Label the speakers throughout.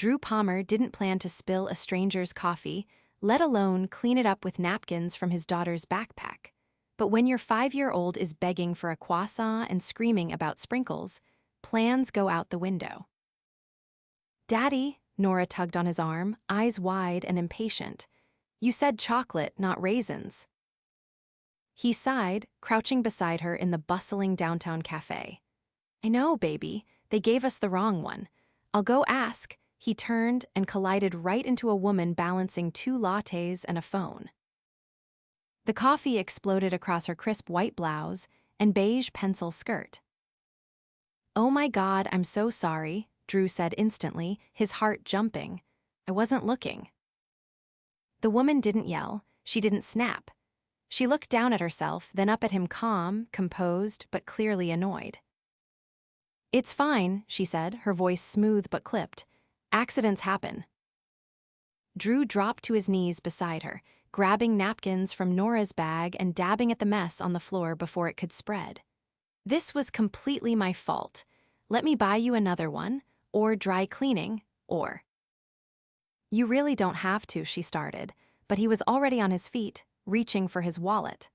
Speaker 1: Drew Palmer didn't plan to spill a stranger's coffee, let alone clean it up with napkins from his daughter's backpack. But when your 5-year-old is begging for a croissant and screaming about sprinkles, plans go out the window. "Daddy," Nora tugged on his arm, eyes wide and impatient. "You said chocolate, not raisins." He sighed, crouching beside her in the bustling downtown cafe. "I know, baby. They gave us the wrong one. I'll go ask." He turned and collided right into a woman balancing 2 lattes and a phone. The coffee exploded across her crisp white blouse and beige pencil skirt. "Oh my God, I'm so sorry," Drew said instantly, his heart jumping. "I wasn't looking." The woman didn't yell, she didn't snap. She looked down at herself, then up at him, calm, composed, but clearly annoyed. "It's fine," she said, her voice smooth but clipped. "Accidents happen." Drew dropped to his knees beside her, grabbing napkins from Nora's bag and dabbing at the mess on the floor before it could spread. "This was completely my fault. Let me buy you another one, or dry cleaning, or—" "You really don't have to," she started, but he was already on his feet, reaching for his wallet.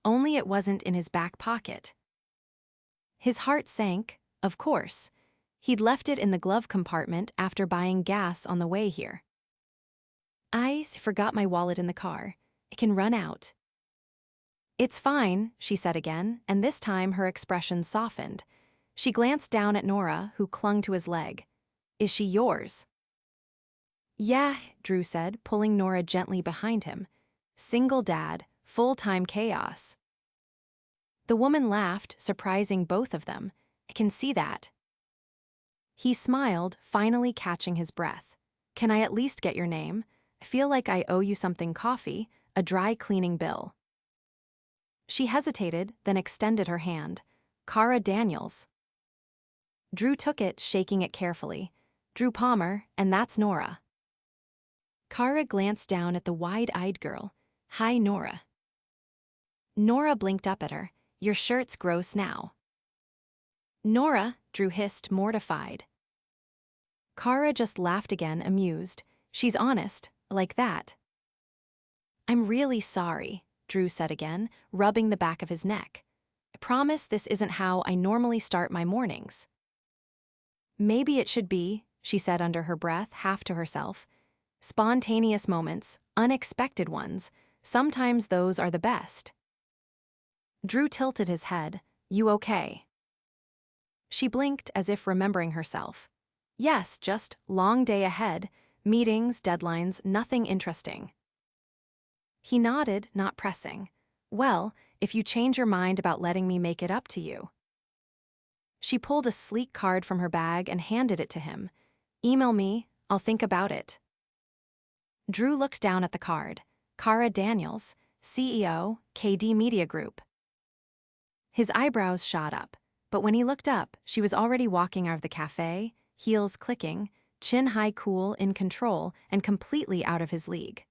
Speaker 1: Only it wasn't in his back pocket. His heart sank, of course. He'd left it in the glove compartment after buying gas on the way here. "I forgot my wallet in the car. It can run out." "It's fine," she said again, and this time her expression softened. She glanced down at Nora, who clung to his leg. "Is she yours?" "Yeah," Drew said, pulling Nora gently behind him. "Single dad, full-time chaos." The woman laughed, surprising both of them. "I can see that." He smiled, finally catching his breath. "Can I at least get your name? I feel like I owe you something: coffee, a dry cleaning bill." She hesitated, then extended her hand. "Cara Daniels." Drew took it, shaking it carefully. "Drew Palmer, and that's Nora." Cara glanced down at the wide-eyed girl. "Hi, Nora." Nora blinked up at her. "Your shirt's gross now." "Nora," Drew hissed, mortified. Cara just laughed again, amused. "She's honest, like that." "I'm really sorry," Drew said again, rubbing the back of his neck. "I promise this isn't how I normally start my mornings." "Maybe it should be," she said under her breath, half to herself. "Spontaneous moments, unexpected ones, sometimes those are the best." Drew tilted his head. "You okay?" She blinked as if remembering herself. "Yes, just long day ahead, meetings, deadlines, nothing interesting." He nodded, not pressing. "Well, if you change your mind about letting me make it up to you." She pulled a sleek card from her bag and handed it to him. "Email me, I'll think about it." Drew looked down at the card. Cara Daniels, CEO, KD Media Group. His eyebrows shot up, but when he looked up, she was already walking out of the cafe, heels clicking, chin high, cool, in control, and completely out of his league.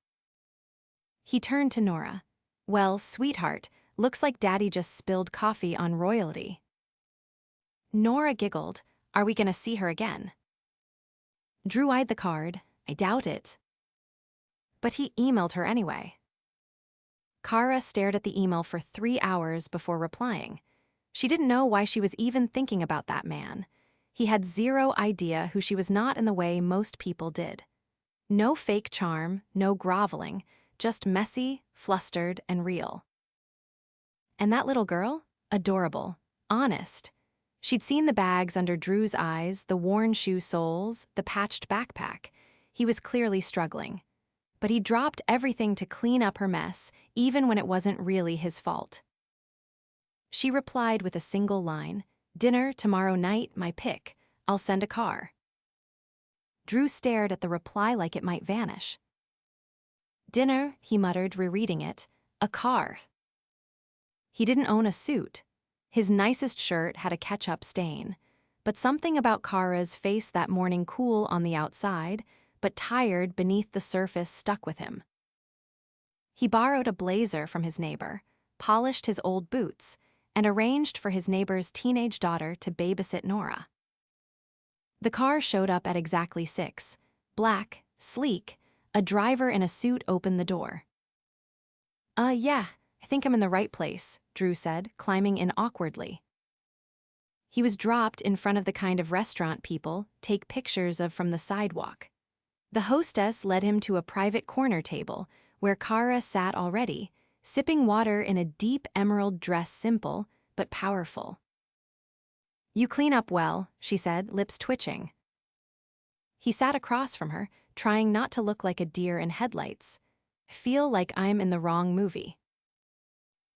Speaker 1: He turned to Nora. "Well, sweetheart, looks like Daddy just spilled coffee on royalty." Nora giggled. "Are we gonna see her again?" Drew eyed the card. "I doubt it." But he emailed her anyway. Cara stared at the email for 3 hours before replying. She didn't know why she was even thinking about that man. He had zero idea who she was, not in the way most people did. No fake charm, no groveling, just messy, flustered, and real. And that little girl? Adorable. Honest. She'd seen the bags under Drew's eyes, the worn shoe soles, the patched backpack. He was clearly struggling. But he dropped everything to clean up her mess, even when it wasn't really his fault. She replied with a single line, "Dinner tomorrow night, my pick. I'll send a car." Drew stared at the reply like it might vanish. "Dinner," he muttered, rereading it, "a car." He didn't own a suit. His nicest shirt had a ketchup stain, but something about Cara's face that morning, cool on the outside, but tired beneath the surface, stuck with him. He borrowed a blazer from his neighbor, polished his old boots, and arranged for his neighbor's teenage daughter to babysit Nora. The car showed up at exactly 6. Black, sleek, a driver in a suit opened the door. Yeah, I think I'm in the right place, Drew said, climbing in awkwardly. He was dropped in front of the kind of restaurant people take pictures of from the sidewalk. The hostess led him to a private corner table where Kara sat already, sipping water in a deep emerald dress, simple but powerful. "You clean up well," she said, lips twitching. He sat across from her, trying not to look like a deer in headlights. "Feel like I'm in the wrong movie."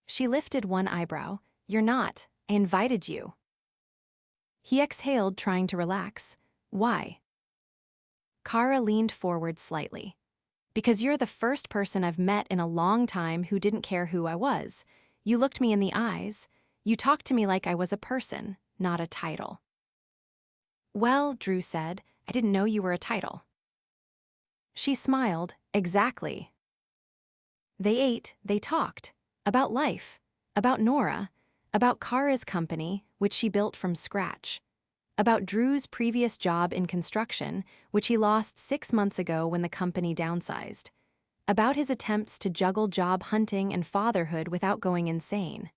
Speaker 1: She lifted one eyebrow. "You're not. I invited you." He exhaled, trying to relax. "Why?" Kara leaned forward slightly. "Because you're the first person I've met in a long time who didn't care who I was. You looked me in the eyes. You talked to me like I was a person, not a title." "Well," Drew said, "I didn't know you were a title." She smiled. "Exactly." They ate, they talked. About life. About Nora. About Kara's company, which she built from scratch. About Drew's previous job in construction, which he lost 6 months ago when the company downsized. About his attempts to juggle job hunting and fatherhood without going insane.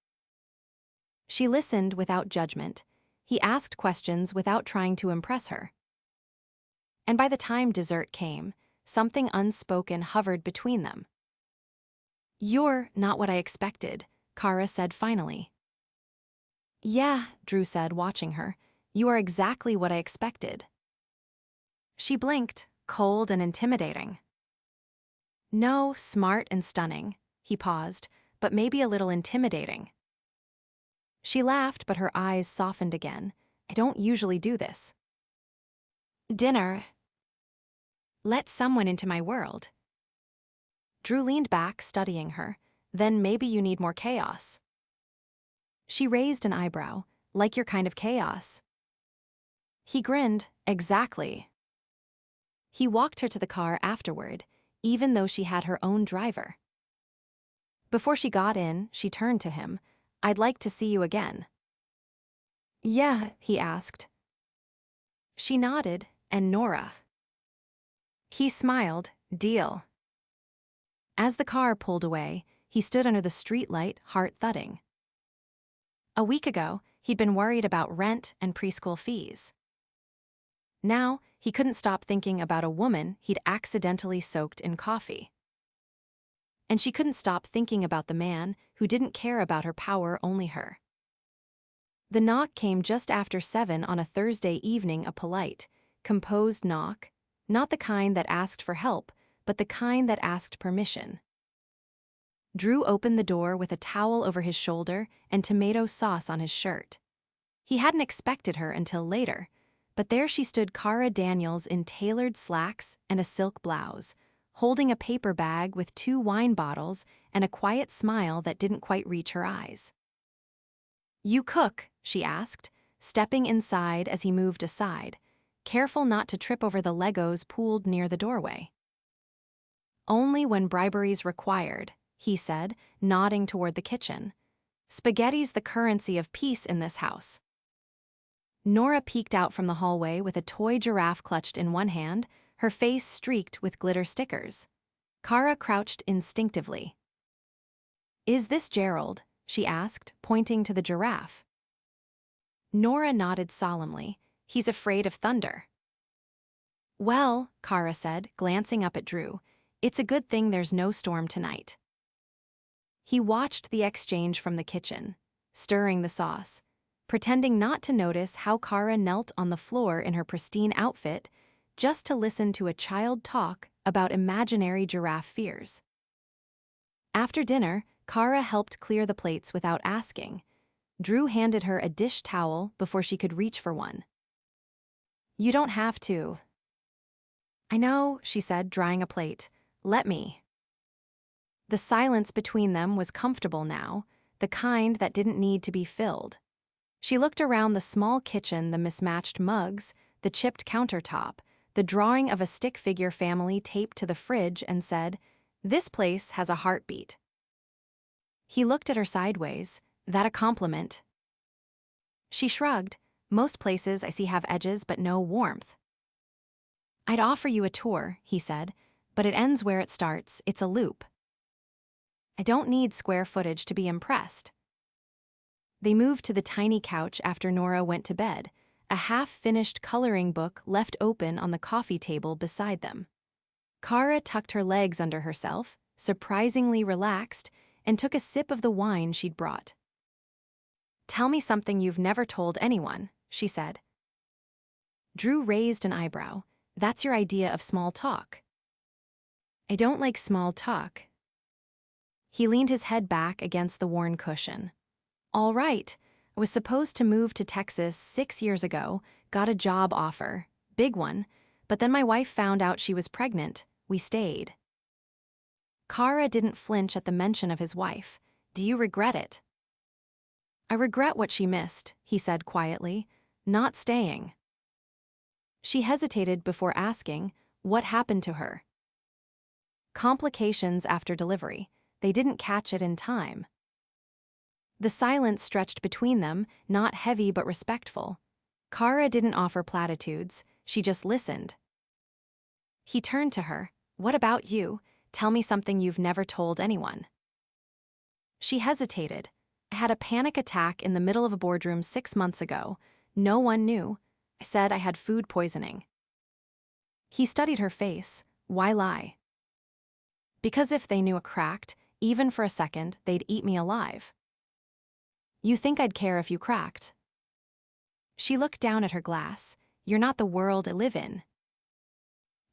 Speaker 1: She listened without judgment. He asked questions without trying to impress her. And by the time dessert came, something unspoken hovered between them. "You're not what I expected," Kara said finally. "Yeah," Drew said, watching her. "You are exactly what I expected." She blinked, cold and intimidating. "No, smart and stunning." He paused, "but maybe a little intimidating." She laughed, but her eyes softened again. "I don't usually do this." "Dinner. Let someone into my world." Drew leaned back, studying her. "Then maybe you need more chaos." She raised an eyebrow. "Like your kind of chaos." He grinned. "Exactly." He walked her to the car afterward, even though she had her own driver. Before she got in, she turned to him. "I'd like to see you again." "Yeah," he asked. She nodded. "And Nora." He smiled. "Deal." As the car pulled away, he stood under the streetlight, heart thudding. A week ago, he'd been worried about rent and preschool fees. Now, he couldn't stop thinking about a woman he'd accidentally soaked in coffee. And she couldn't stop thinking about the man who didn't care about her power, only her. The knock came just after 7 on a Thursday evening, a polite, composed knock, not the kind that asked for help, but the kind that asked permission. Drew opened the door with a towel over his shoulder and tomato sauce on his shirt. He hadn't expected her until later, but there she stood, Kara Daniels, in tailored slacks and a silk blouse, holding a paper bag with 2 wine bottles and a quiet smile that didn't quite reach her eyes. "You cook?" she asked, stepping inside as he moved aside, careful not to trip over the Legos pooled near the doorway. "Only when bribery's required," he said, nodding toward the kitchen. "Spaghetti's the currency of peace in this house." Nora peeked out from the hallway with a toy giraffe clutched in one hand, her face streaked with glitter stickers. Kara crouched instinctively. "Is this Gerald?" she asked, pointing to the giraffe. Nora nodded solemnly. "He's afraid of thunder." "Well," Kara said, glancing up at Drew, "it's a good thing there's no storm tonight." He watched the exchange from the kitchen, stirring the sauce, pretending not to notice how Kara knelt on the floor in her pristine outfit just to listen to a child talk about imaginary giraffe fears. After dinner, Kara helped clear the plates without asking. Drew handed her a dish towel before she could reach for one. "You don't have to." "I know," she said, drying a plate. "Let me." The silence between them was comfortable now, the kind that didn't need to be filled. She looked around the small kitchen, the mismatched mugs, the chipped countertop, the drawing of a stick figure family taped to the fridge, and said, "This place has a heartbeat." He looked at her sideways. "That a compliment?" She shrugged. Most places I see have edges but no warmth. I'd offer you a tour, he said, but it ends where it starts, it's a loop. I don't need square footage to be impressed. They moved to the tiny couch after Nora went to bed, a half-finished coloring book left open on the coffee table beside them. Kara tucked her legs under herself, surprisingly relaxed, and took a sip of the wine she'd brought. "Tell me something you've never told anyone," she said. Drew raised an eyebrow. "That's your idea of small talk." "I don't like small talk." He leaned his head back against the worn cushion. "All right, I was supposed to move to Texas 6 years ago, got a job offer, big one, but then my wife found out she was pregnant. We stayed." Kara didn't flinch at the mention of his wife. "Do you regret it?" "I regret what she missed," he said quietly, "not staying." She hesitated before asking, "What happened to her?" "Complications after delivery. They didn't catch it in time." The silence stretched between them, not heavy but respectful. Kara didn't offer platitudes, she just listened. He turned to her. "What about you? Tell me something you've never told anyone." She hesitated. "I had a panic attack in the middle of a boardroom 6 months ago. No one knew. I said I had food poisoning." He studied her face. "Why lie?" "Because if they knew a cracked, even for a second, they'd eat me alive." "You think I'd care if you cracked?" She looked down at her glass. "You're not the world I live in."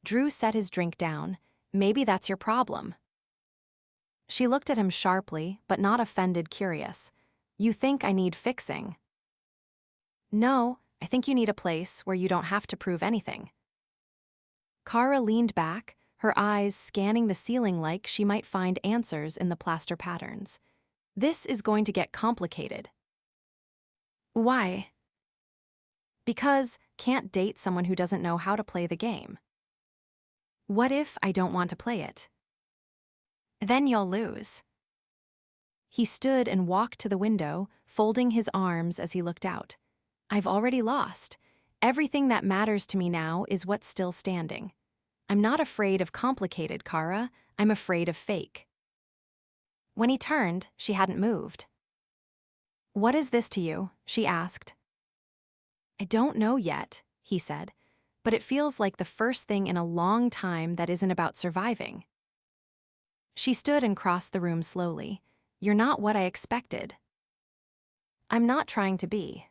Speaker 1: Drew set his drink down. "Maybe that's your problem." She looked at him sharply, but not offended, curious. "You think I need fixing?" "No, I think you need a place where you don't have to prove anything." Kara leaned back, her eyes scanning the ceiling like she might find answers in the plaster patterns. "This is going to get complicated." "Why?" "Because can't date someone who doesn't know how to play the game." "What if I don't want to play it?" "Then you'll lose." He stood and walked to the window, folding his arms as he looked out. "I've already lost. Everything that matters to me now is what's still standing. I'm not afraid of complicated, Kara. I'm afraid of fake." When he turned, she hadn't moved. "What is this to you?" she asked. "I don't know yet," he said, "but it feels like the first thing in a long time that isn't about surviving." She stood and crossed the room slowly. "You're not what I expected." "I'm not trying to be."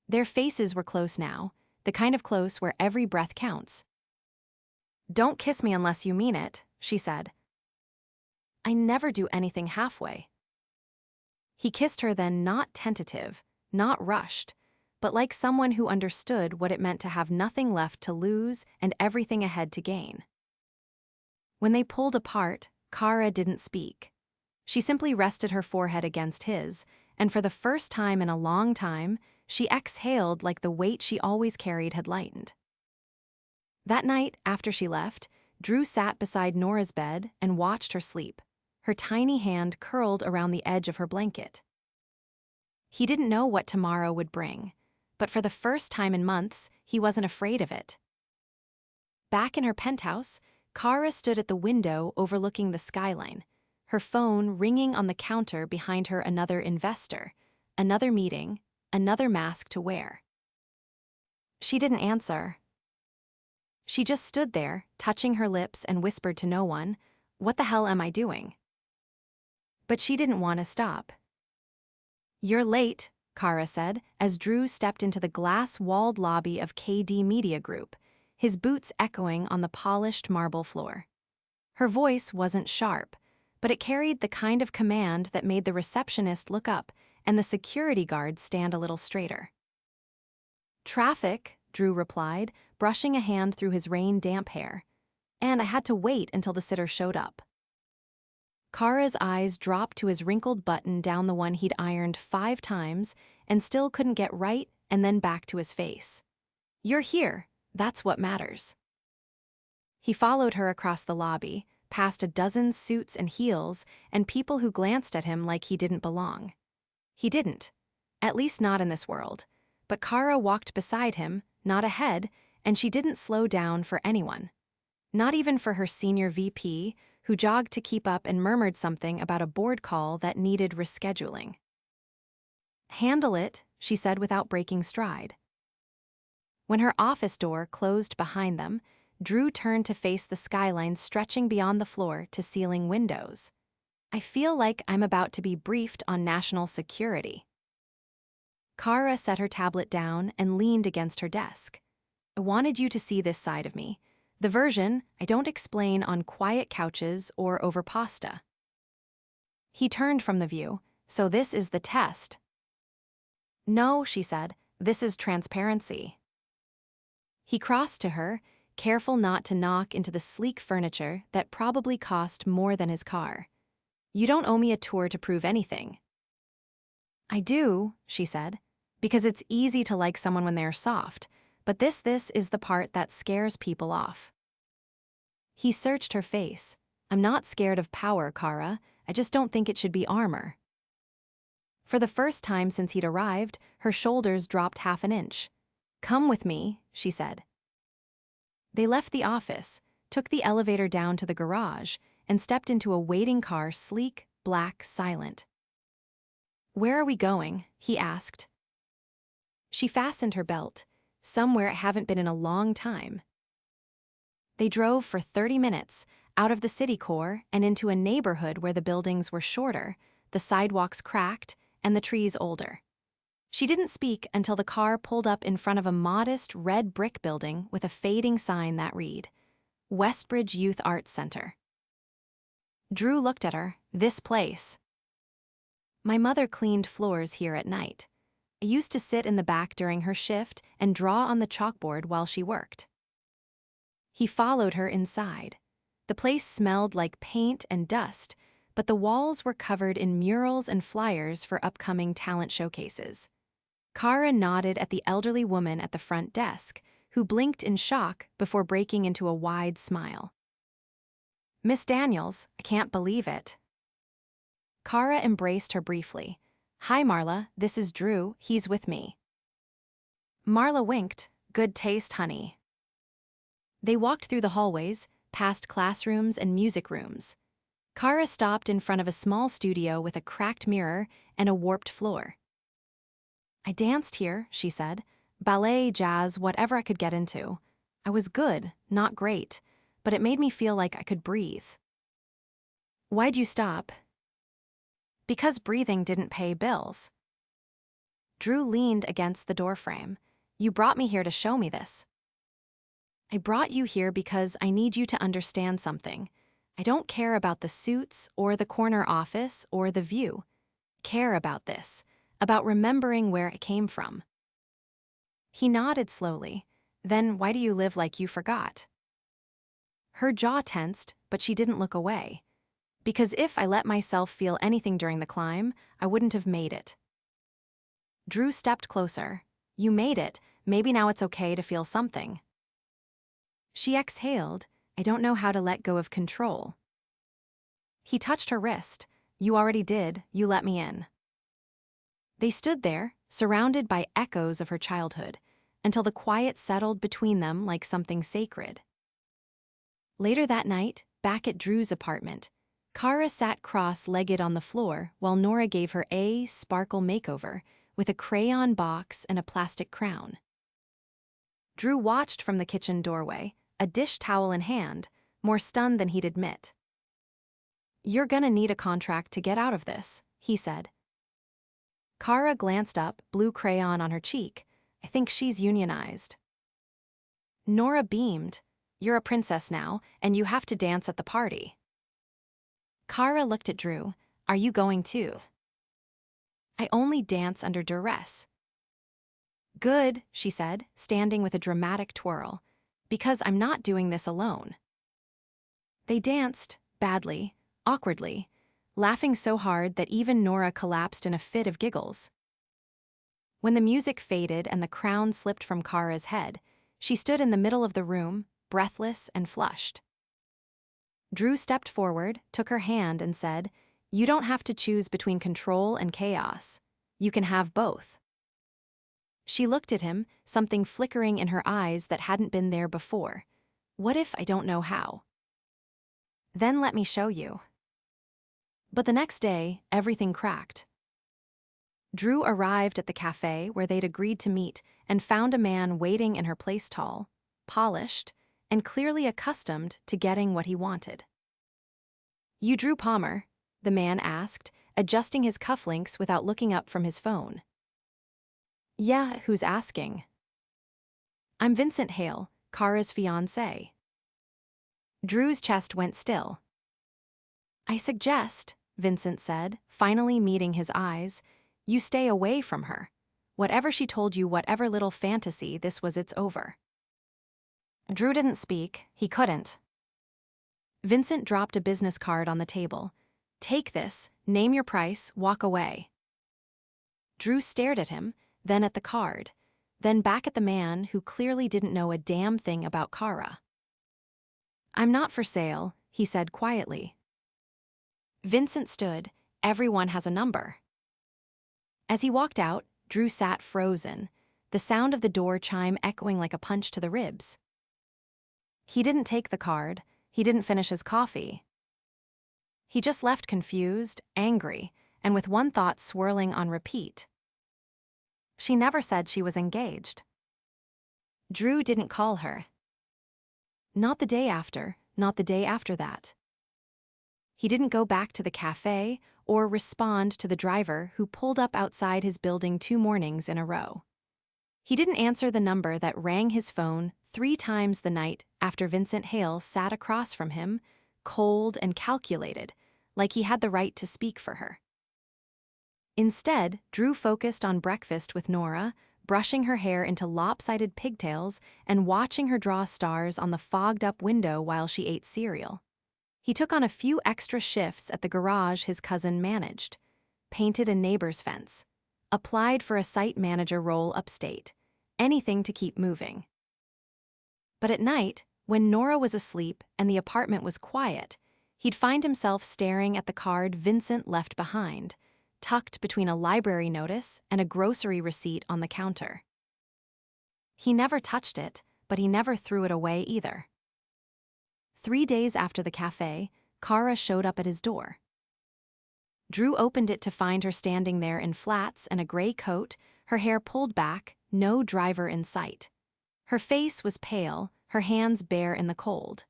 Speaker 1: Their faces were close now, the kind of close where every breath counts. "Don't kiss me unless you mean it," she said. "I never do anything halfway." He kissed her then, not tentative, not rushed, but like someone who understood what it meant to have nothing left to lose and everything ahead to gain. When they pulled apart, Kara didn't speak. She simply rested her forehead against his, and for the first time in a long time, she exhaled like the weight she always carried had lightened. That night, after she left, Drew sat beside Nora's bed and watched her sleep, her tiny hand curled around the edge of her blanket. He didn't know what tomorrow would bring, but for the first time in months, he wasn't afraid of it. Back in her penthouse, Kara stood at the window overlooking the skyline, her phone ringing on the counter behind her. Another investor, another meeting, another mask to wear. She didn't answer. She just stood there, touching her lips, and whispered to no one, "What the hell am I doing?" But she didn't want to stop. "You're late," Kara said, as Drew stepped into the glass-walled lobby of KD Media Group, his boots echoing on the polished marble floor. Her voice wasn't sharp, but it carried the kind of command that made the receptionist look up and the security guard stand a little straighter. "Traffic," Drew replied, brushing a hand through his rain-damp hair. "And I had to wait until the sitter showed up." Kara's eyes dropped to his wrinkled button down the one he'd ironed 5 times and still couldn't get right, and then back to his face. "You're here. That's what matters." He followed her across the lobby, past a dozen suits and heels, and people who glanced at him like he didn't belong. He didn't. At least not in this world. But Kara walked beside him, not ahead, and she didn't slow down for anyone. Not even for her senior VP, who jogged to keep up and murmured something about a board call that needed rescheduling. "Handle it," she said without breaking stride. When her office door closed behind them, Drew turned to face the skyline stretching beyond the floor to ceiling windows. "I feel like I'm about to be briefed on national security." Kara set her tablet down and leaned against her desk. "I wanted you to see this side of me. The version I don't explain on quiet couches or over pasta." He turned from the view. "So this is the test." "No," she said, "this is transparency." He crossed to her, careful not to knock into the sleek furniture that probably cost more than his car. "You don't owe me a tour to prove anything." "I do," she said, "because it's easy to like someone when they're soft, but this is the part that scares people off." He searched her face. "I'm not scared of power, Kara. I just don't think it should be armor." For the first time since he'd arrived, her shoulders dropped half an inch. "Come with me," she said. They left the office, took the elevator down to the garage, and stepped into a waiting car, sleek, black, silent. "Where are we going?" he asked. She fastened her belt. "Somewhere I haven't been in a long time." They drove for 30 minutes, out of the city core and into a neighborhood where the buildings were shorter, the sidewalks cracked, and the trees older. She didn't speak until the car pulled up in front of a modest red brick building with a fading sign that read, "Westbridge Youth Arts Center." Drew looked at her. "This place." "My mother cleaned floors here at night. I used to sit in the back during her shift and draw on the chalkboard while she worked." He followed her inside. The place smelled like paint and dust, but the walls were covered in murals and flyers for upcoming talent showcases. Kara nodded at the elderly woman at the front desk, who blinked in shock before breaking into a wide smile. "Miss Daniels, I can't believe it." Kara embraced her briefly. "Hi, Marla, this is Drew, he's with me." Marla winked. "Good taste, honey." They walked through the hallways, past classrooms and music rooms. Kara stopped in front of a small studio with a cracked mirror and a warped floor. "I danced here," she said. "Ballet, jazz, whatever I could get into. I was good, not great, but it made me feel like I could breathe." "Why'd you stop?" "Because breathing didn't pay bills." Drew leaned against the doorframe. "You brought me here to show me this." "I brought you here because I need you to understand something. I don't care about the suits or the corner office or the view. I care about this, about remembering where I came from." He nodded slowly. "Then why do you live like you forgot?" Her jaw tensed, but she didn't look away. "Because if I let myself feel anything during the climb, I wouldn't have made it." Drew stepped closer. "You made it. Maybe now it's okay to feel something." She exhaled. "I don't know how to let go of control." He touched her wrist. "You already did, you let me in." They stood there, surrounded by echoes of her childhood, until the quiet settled between them like something sacred. Later that night, back at Drew's apartment, Kara sat cross-legged on the floor while Nora gave her a sparkle makeover with a crayon box and a plastic crown. Drew watched from the kitchen doorway, a dish towel in hand, more stunned than he'd admit. "You're gonna need a contract to get out of this," he said. Kara glanced up, blue crayon on her cheek. "I think she's unionized." Nora beamed. "You're a princess now, and you have to dance at the party." Kara looked at Drew. "Are you going too?" "I only dance under duress." "Good," she said, standing with a dramatic twirl. "Because I'm not doing this alone." They danced, badly, awkwardly, laughing so hard that even Nora collapsed in a fit of giggles. When the music faded and the crown slipped from Kara's head, she stood in the middle of the room, breathless and flushed. Drew stepped forward, took her hand, and said, "You don't have to choose between control and chaos. You can have both." She looked at him, something flickering in her eyes that hadn't been there before. What if I don't know how? Then let me show you. But the next day, everything cracked. Drew arrived at the cafe where they'd agreed to meet and found a man waiting in her place, tall, polished, and clearly accustomed to getting what he wanted. "You Drew Palmer?" the man asked, adjusting his cufflinks without looking up from his phone. "Yeah, who's asking?" "I'm Vincent Hale, Kara's fiancé." Drew's chest went still. "I suggest," Vincent said, finally meeting his eyes, "you stay away from her. Whatever she told you, whatever little fantasy this was, it's over." Drew didn't speak. He couldn't. Vincent dropped a business card on the table. "Take this, name your price, walk away." Drew stared at him, then at the card, then back at the man who clearly didn't know a damn thing about Kara. "I'm not for sale," he said quietly. Vincent stood. "Everyone has a number." As he walked out, Drew sat frozen, the sound of the door chime echoing like a punch to the ribs. He didn't take the card. He didn't finish his coffee. He just left confused, angry, and with one thought swirling on repeat. She never said she was engaged. Drew didn't call her. Not the day after, not the day after that. He didn't go back to the cafe or respond to the driver who pulled up outside his building 2 mornings in a row. He didn't answer the number that rang his phone 3 times the night after Vincent Hale sat across from him, cold and calculated, like he had the right to speak for her. Instead, Drew focused on breakfast with Nora, brushing her hair into lopsided pigtails and watching her draw stars on the fogged-up window while she ate cereal. He took on a few extra shifts at the garage his cousin managed, painted a neighbor's fence, applied for a site manager role upstate, anything to keep moving. But at night, when Nora was asleep and the apartment was quiet, he'd find himself staring at the card Vincent left behind, tucked between a library notice and a grocery receipt on the counter. He never touched it, but he never threw it away either. 3 days after the cafe, Kara showed up at his door. Drew opened it to find her standing there in flats and a gray coat, her hair pulled back, no driver in sight. Her face was pale, her hands bare in the cold.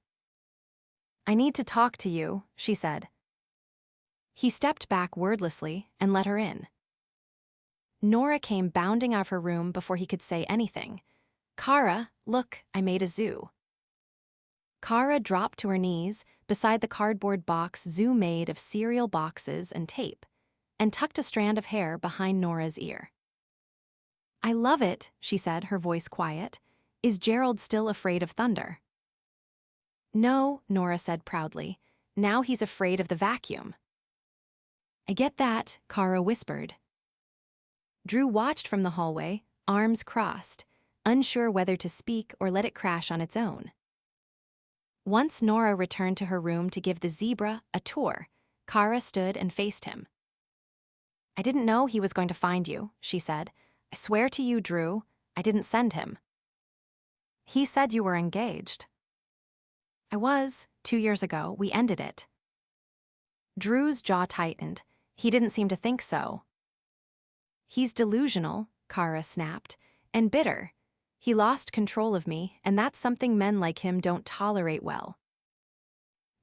Speaker 1: "I need to talk to you," she said. He stepped back wordlessly and let her in. Nora came bounding out of her room before he could say anything. "Kara, look, I made a zoo." Kara dropped to her knees beside the cardboard box Zoo made of cereal boxes and tape, and tucked a strand of hair behind Nora's ear. "I love it," she said, her voice quiet. "Is Gerald still afraid of thunder?" "No," Nora said proudly. "Now he's afraid of the vacuum." "I get that," Kara whispered. Drew watched from the hallway, arms crossed, unsure whether to speak or let it crash on its own. Once Nora returned to her room to give the zebra a tour, Kara stood and faced him. "I didn't know he was going to find you," she said. "I swear to you, Drew, I didn't send him." "He said you were engaged." "I was. 2 years ago, we ended it." Drew's jaw tightened. He didn't seem to think so. "He's delusional," Kara snapped, "and bitter. He lost control of me, and that's something men like him don't tolerate well."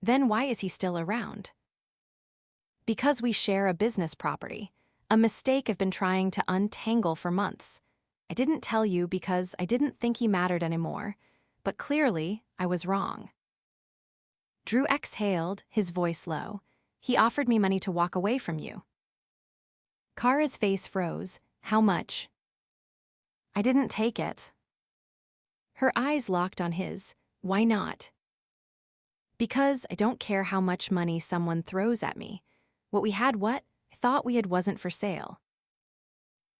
Speaker 1: "Then why is he still around?" "Because we share a business property, a mistake I've been trying to untangle for months. I didn't tell you because I didn't think he mattered anymore, but clearly I was wrong." Drew exhaled, his voice low. "He offered me money to walk away from you." Kara's face froze. "How much?" "I didn't take it." Her eyes locked on his. "Why not?" "Because I don't care how much money someone throws at me. What we had, I thought we had, wasn't for sale."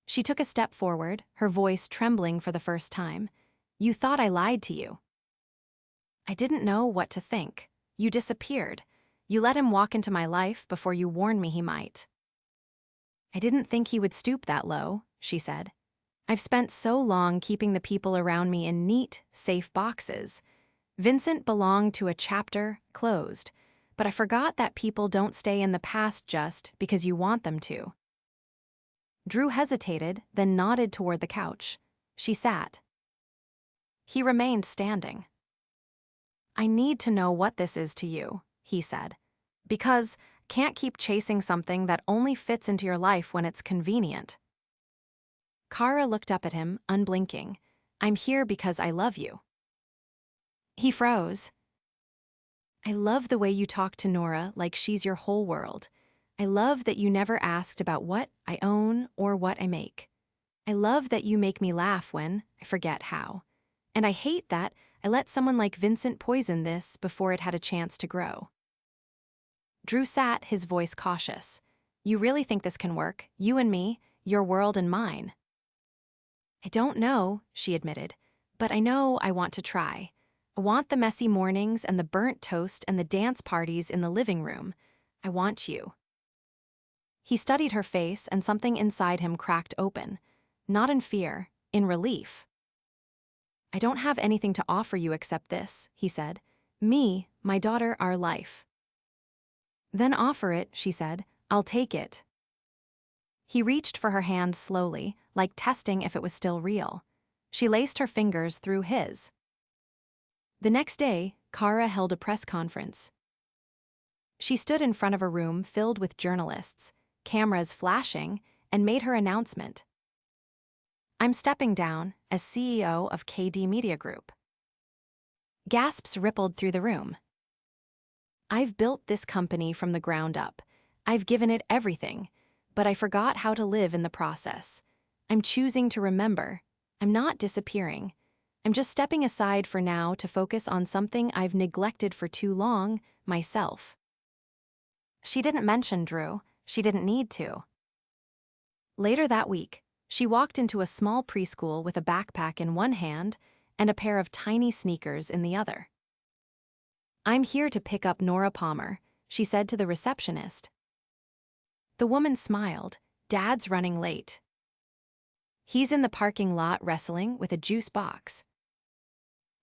Speaker 1: She took a step forward, her voice trembling for the first time. "You thought I lied to you." "I didn't know what to think. You disappeared. You let him walk into my life before you warned me he might." "I didn't think he would stoop that low," she said. I've spent so long keeping the people around me in neat, safe boxes. Vincent belonged to a chapter closed, but I forgot that people don't stay in the past just because you want them to. Drew hesitated, then nodded toward the couch. She sat. He remained standing. I need to know what this is to you, he said, because can't keep chasing something that only fits into your life when it's convenient. Kara looked up at him, unblinking. I'm here because I love you. He froze. I love the way you talk to Nora like she's your whole world. I love that you never asked about what I own or what I make. I love that you make me laugh when I forget how. And I hate that I let someone like Vincent poison this before it had a chance to grow. Drew sat, his voice cautious. You really think this can work? You and me, your world and mine? I don't know, she admitted, but I know I want to try. I want the messy mornings and the burnt toast and the dance parties in the living room. I want you. He studied her face and something inside him cracked open. Not in fear, in relief. I don't have anything to offer you except this, he said. Me, my daughter, our life. Then offer it, she said. I'll take it. He reached for her hand slowly, like testing if it was still real. She laced her fingers through his. The next day, Kara held a press conference. She stood in front of a room filled with journalists, cameras flashing, and made her announcement. I'm stepping down as CEO of KD Media Group. Gasps rippled through the room. I've built this company from the ground up. I've given it everything, but I forgot how to live in the process. I'm choosing to remember. I'm not disappearing. I'm just stepping aside for now to focus on something I've neglected for too long, myself. She didn't mention Drew. She didn't need to. Later that week, she walked into a small preschool with a backpack in one hand and a pair of tiny sneakers in the other. I'm here to pick up Nora Palmer, she said to the receptionist. The woman smiled. Dad's running late. He's in the parking lot wrestling with a juice box.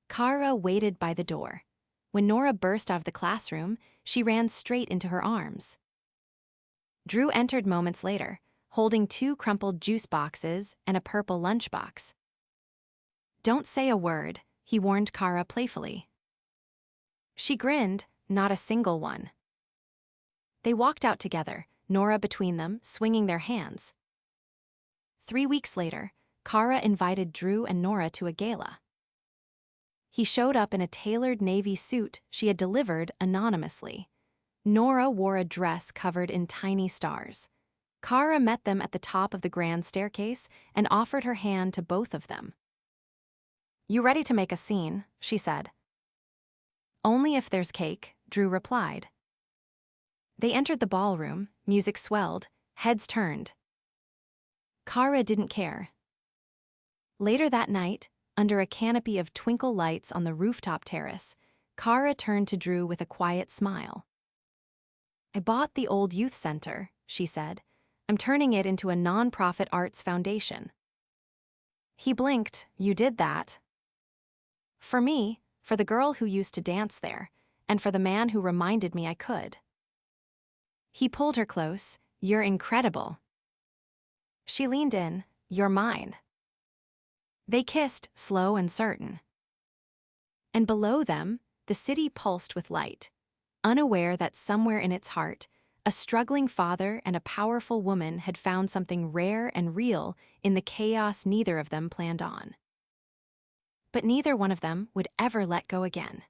Speaker 1: Kara waited by the door. When Nora burst out of the classroom, she ran straight into her arms. Drew entered moments later, holding 2 crumpled juice boxes and a purple lunchbox. Don't say a word, he warned Kara playfully. She grinned, not a single one. They walked out together, Nora between them, swinging their hands. 3 weeks later, Kara invited Drew and Nora to a gala. He showed up in a tailored navy suit she had delivered anonymously. Nora wore a dress covered in tiny stars. Kara met them at the top of the grand staircase and offered her hand to both of them. You ready to make a scene? She said. Only if there's cake, Drew replied. They entered the ballroom, music swelled, heads turned. Kara didn't care. Later that night, under a canopy of twinkle lights on the rooftop terrace, Kara turned to Drew with a quiet smile. I bought the old youth center, she said. I'm turning it into a non-profit arts foundation. He blinked. You did that? For me, for the girl who used to dance there, and for the man who reminded me I could. He pulled her close. You're incredible. She leaned in. You're mine. They kissed, slow and certain. And below them, the city pulsed with light, unaware that somewhere in its heart, a struggling father and a powerful woman had found something rare and real in the chaos neither of them planned on. But neither one of them would ever let go again.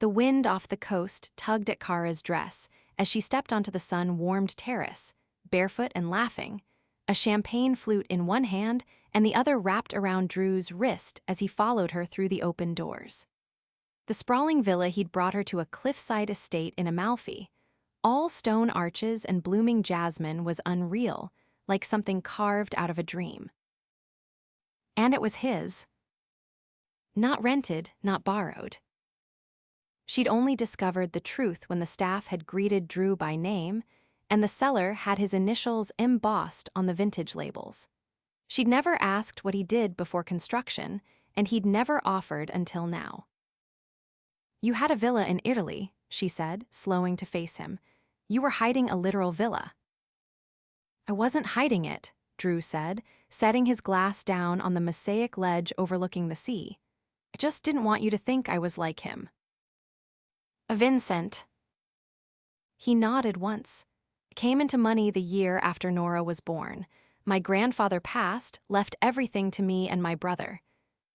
Speaker 1: The wind off the coast tugged at Kara's dress as she stepped onto the sun-warmed terrace, barefoot and laughing, a champagne flute in one hand and the other wrapped around Drew's wrist as he followed her through the open doors. The sprawling villa he'd brought her to a cliffside estate in Amalfi, all stone arches and blooming jasmine, was unreal, like something carved out of a dream. And it was his. Not rented, not borrowed. She'd only discovered the truth when the staff had greeted Drew by name, and the seller had his initials embossed on the vintage labels. She'd never asked what he did before construction, and he'd never offered until now. "You had a villa in Italy," she said, slowing to face him. "You were hiding a literal villa." "I wasn't hiding it," Drew said, setting his glass down on the mosaic ledge overlooking the sea. "I just didn't want you to think I was like him." "Vincent." He nodded once. "I came into money the year after Nora was born. My grandfather passed, left everything to me and my brother.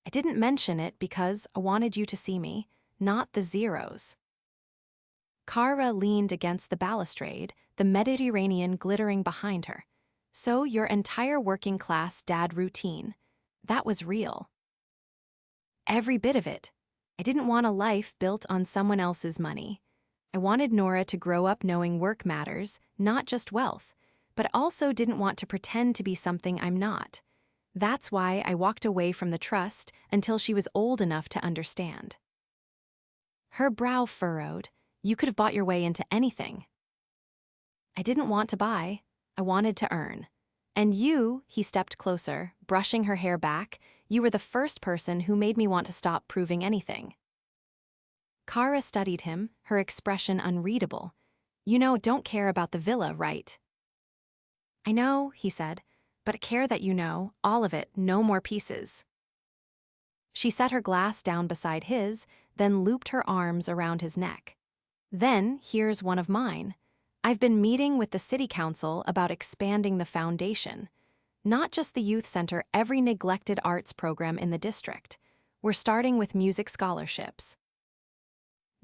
Speaker 1: I didn't mention it because I wanted you to see me, not the zeros." Kara leaned against the balustrade, the Mediterranean glittering behind her. "So your entire working-class dad routine, that was real." "Every bit of it. I didn't want a life built on someone else's money. I wanted Nora to grow up knowing work matters, not just wealth, but also didn't want to pretend to be something I'm not. That's why I walked away from the trust until she was old enough to understand." Her brow furrowed. "You could have bought your way into anything." "I didn't want to buy. I wanted to earn. And you," he stepped closer, brushing her hair back, "you were the first person who made me want to stop proving anything." Kara studied him, her expression unreadable. "You don't care about the villa, right?" "I know," he said, "but I care that you know, all of it, no more pieces." She set her glass down beside his, then looped her arms around his neck. "Then, here's one of mine. I've been meeting with the city council about expanding the foundation. Not just the youth center, every neglected arts program in the district. We're starting with music scholarships."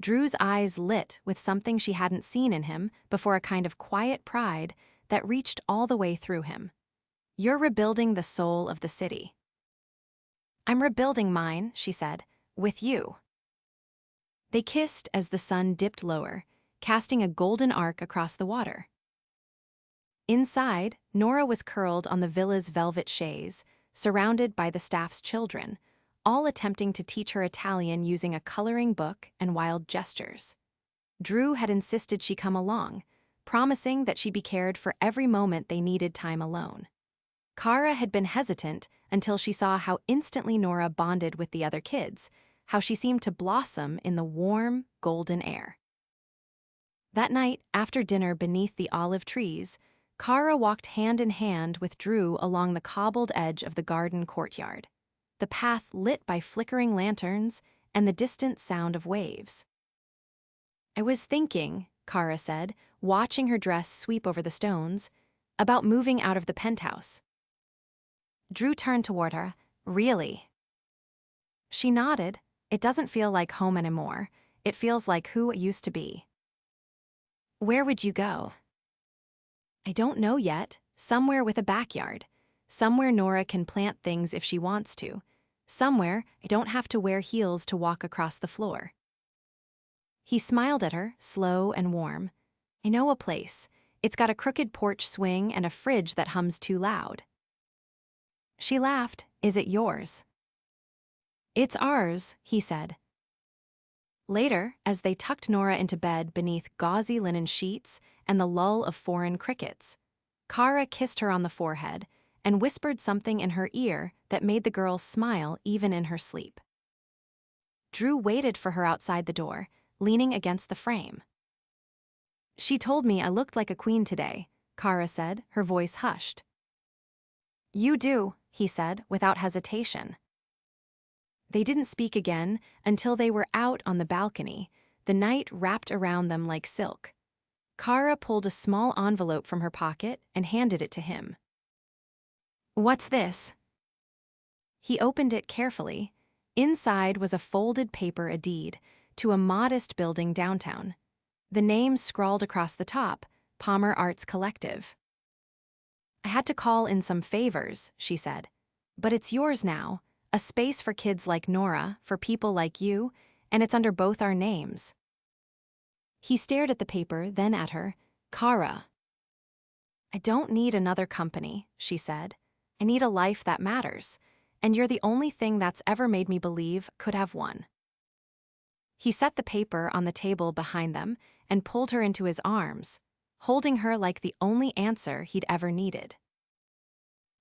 Speaker 1: Drew's eyes lit with something she hadn't seen in him before, a kind of quiet pride that reached all the way through him. "You're rebuilding the soul of the city." "I'm rebuilding mine," she said, "with you." They kissed as the sun dipped lower, casting a golden arc across the water. Inside, Nora was curled on the villa's velvet chaise, surrounded by the staff's children, all attempting to teach her Italian using a coloring book and wild gestures. Drew had insisted she come along, promising that she'd be cared for every moment they needed time alone. Kara had been hesitant until she saw how instantly Nora bonded with the other kids, how she seemed to blossom in the warm, golden air. That night, after dinner beneath the olive trees, Kara walked hand in hand with Drew along the cobbled edge of the garden courtyard, the path lit by flickering lanterns and the distant sound of waves. "I was thinking," Kara said, watching her dress sweep over the stones, "about moving out of the penthouse." Drew turned toward her. "Really?" She nodded. "It doesn't feel like home anymore. It feels like who it used to be." "Where would you go?" "I don't know yet. Somewhere with a backyard. Somewhere Nora can plant things if she wants to. Somewhere I don't have to wear heels to walk across the floor." He smiled at her, slow and warm. "I know a place. It's got a crooked porch swing and a fridge that hums too loud." She laughed. "Is it yours?" "It's ours," he said. Later, as they tucked Nora into bed beneath gauzy linen sheets and the lull of foreign crickets, Kara kissed her on the forehead and whispered something in her ear that made the girl smile even in her sleep. Drew waited for her outside the door, leaning against the frame. "She told me I looked like a queen today," Kara said, her voice hushed. "You do," he said, without hesitation. They didn't speak again until they were out on the balcony, the night wrapped around them like silk. Kara pulled a small envelope from her pocket and handed it to him. "What's this?" He opened it carefully. Inside was a folded paper deed to a modest building downtown. The name scrawled across the top, Palmer Arts Collective. "I had to call in some favors," she said. "But it's yours now. A space for kids like Nora, for people like you, and it's under both our names." He stared at the paper, then at her. "Kara." "I don't need another company," she said. "I need a life that matters, and you're the only thing that's ever made me believe could have one." He set the paper on the table behind them and pulled her into his arms, holding her like the only answer he'd ever needed.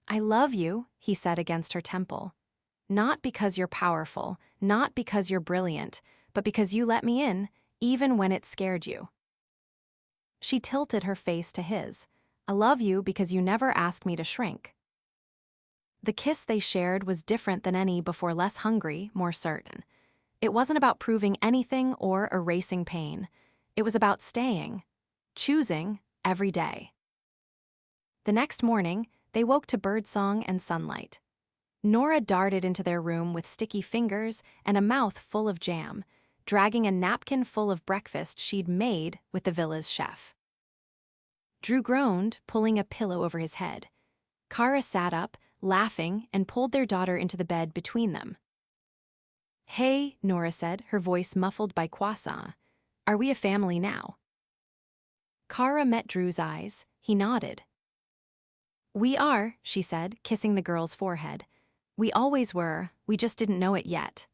Speaker 1: I love you, he said against her temple. Not because you're powerful, not because you're brilliant, but because you let me in, even when it scared you. She tilted her face to his. I love you because you never asked me to shrink. The kiss they shared was different than any before, less hungry, more certain. It wasn't about proving anything or erasing pain. It was about staying, choosing every day. The next morning, they woke to birdsong and sunlight. Nora darted into their room with sticky fingers and a mouth full of jam, dragging a napkin full of breakfast she'd made with the villa's chef. Drew groaned, pulling a pillow over his head. Kara sat up, laughing, and pulled their daughter into the bed between them. Hey, Nora said, her voice muffled by croissant. Are we a family now? Kara met Drew's eyes. He nodded. We are, she said, kissing the girl's forehead. We always were, we just didn't know it yet.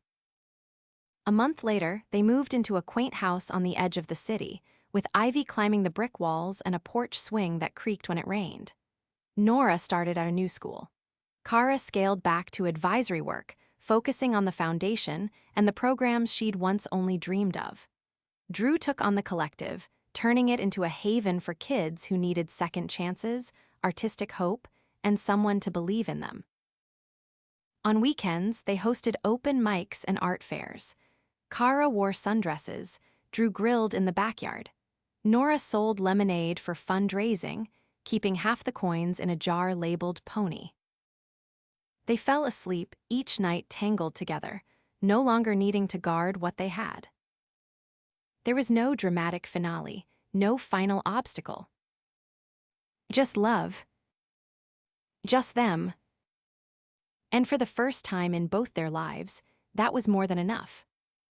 Speaker 1: A month later, they moved into a quaint house on the edge of the city, with ivy climbing the brick walls and a porch swing that creaked when it rained. Nora started at a new school. Kara scaled back to advisory work, focusing on the foundation and the programs she'd once only dreamed of. Drew took on the collective, turning it into a haven for kids who needed second chances, artistic hope, and someone to believe in them. On weekends, they hosted open mics and art fairs. Kara wore sundresses, Drew grilled in the backyard. Nora sold lemonade for fundraising, keeping half the coins in a jar labeled pony. They fell asleep each night tangled together, no longer needing to guard what they had. There was no dramatic finale, no final obstacle. Just love. Just them. And for the first time in both their lives, that was more than enough.